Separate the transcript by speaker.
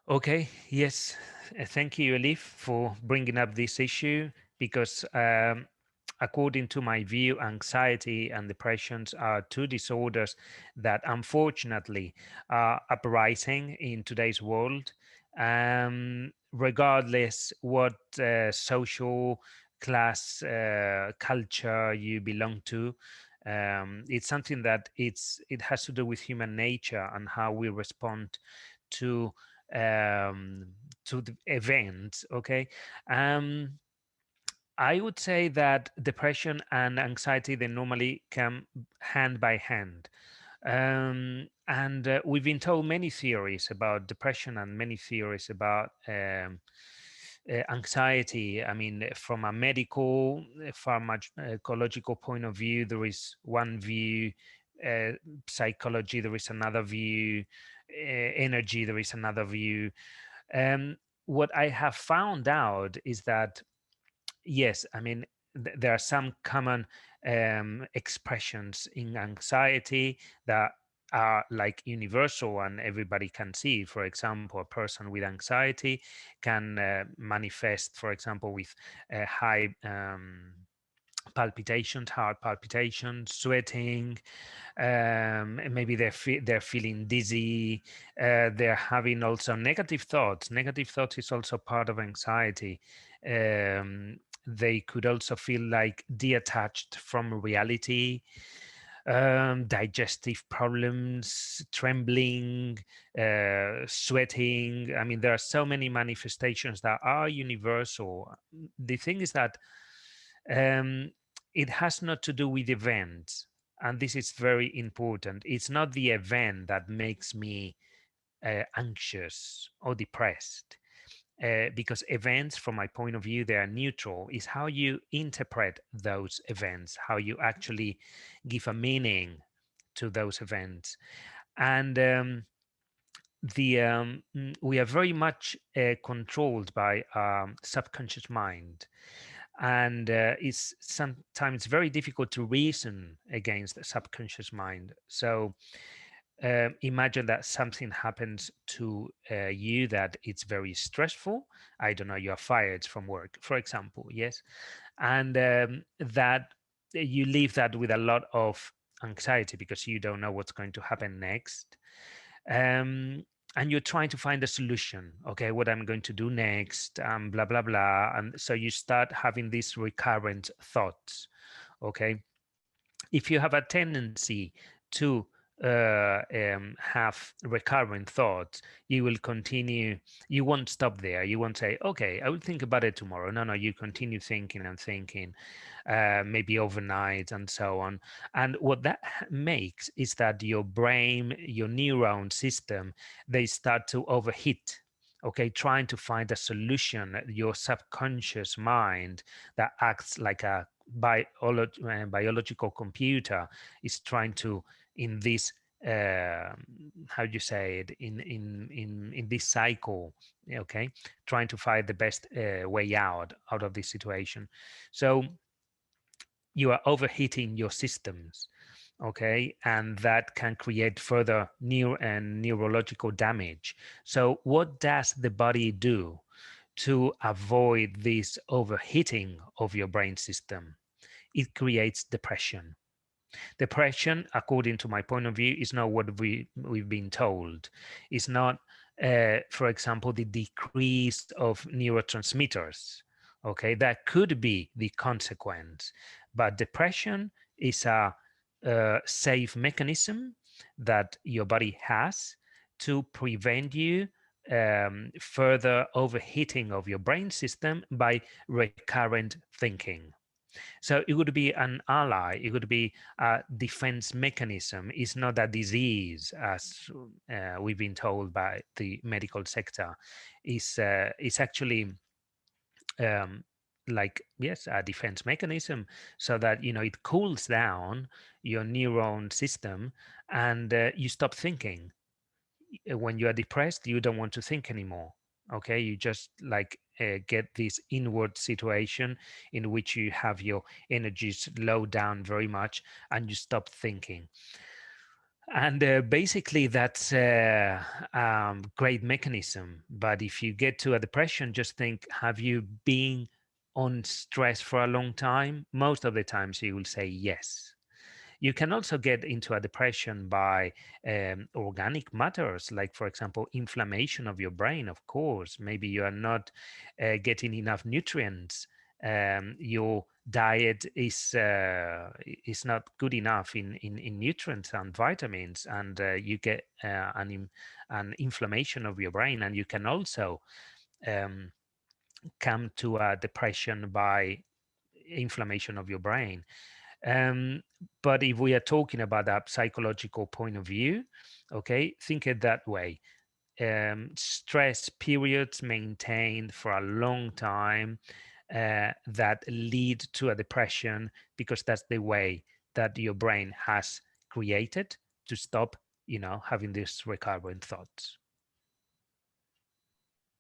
Speaker 1: Okay, yes. Thank you, Elif, for bringing up this issue because, according to my view, anxiety and depressions are two disorders that unfortunately are uprising in today's world. Regardless what social class culture you belong to, it's something that it has to do with human nature and how we respond to um, the events. Okay, um, I would say that depression and anxiety they normally come hand by hand. And we've been told many theories about depression and many theories about anxiety. I mean, from a medical, pharmacological point of view, there is one view. Uh, Psychology, there is another view. Energy, there is another view. Um, what I have found out is that yes, I mean, there are some common expressions in anxiety that are like universal and everybody can see. For example, a person with anxiety can manifest, for example, with high palpitations, heart palpitations, sweating. Maybe they're feeling dizzy. They're having also negative thoughts. Negative thoughts is also part of anxiety. They could also feel like detached from reality. Digestive problems, trembling, sweating. I mean, there are so many manifestations that are universal. The thing is that um, it has not to do with events, and this is very important. It's not the event that makes me anxious or depressed, because events, from my point of view, they are neutral. Is how you interpret those events, how you actually give a meaning to those events. And we are very much controlled by subconscious mind, and it's sometimes very difficult to reason against the subconscious mind. So imagine that something happens to you that it's very stressful. I don't know, you're fired from work, for example. Yes, and that you leave that with a lot of anxiety because you don't know what's going to happen next. um, and you're trying to find a solution. Okay, what I'm going to do next, blah blah blah, and so you start having these recurrent thoughts. Okay, if you have a tendency to have recurrent thoughts, you will continue. You won't stop there. You won't say, "Okay, I will think about it tomorrow." No, no, you continue thinking and thinking, maybe overnight and so on. And what that makes is that your brain, your neuron system, they start to overheat. Okay, trying to find a solution. Your subconscious mind that acts like a biological computer is trying to, in this uh, how do you say it, in this cycle, okay, trying to find the best way out of this situation. So you are overheating your systems, okay, and that can create further neurological damage. So what does the body do to avoid this overheating of your brain system? It creates depression. Depression, according to my point of view, is not what we've been told. It's not, for example, the decrease of neurotransmitters. Okay, that could be the consequence, but depression is a safe mechanism that your body has to prevent you further overheating of your brain system by recurrent thinking. So it would be an ally. It would be a defense mechanism. It's not a disease, as we've been told by the medical sector. It's actually um, like, yes, a defense mechanism, so that it cools down your neuron system, and you stop thinking. When you are depressed, you don't want to think anymore. Okay, you just like get this inward situation in which you have your energies low down very much, and you stop thinking. And basically, that's a great mechanism. But if you get to a depression, just think, have you been on stress for a long time? Most of the times you will say yes. You can also get into a depression by organic matters, like, for example, inflammation of your brain, of course. Maybe you are not getting enough nutrients. Your diet is not good enough in nutrients and vitamins, and you get an inflammation of your brain. And you can also um, come to a depression by inflammation of your brain. um, but if we are talking about a psychological point of view, okay, think it that way. Stress periods maintained for a long time that lead to a depression, because that's the way that your brain has created to stop, having these recurrent thoughts.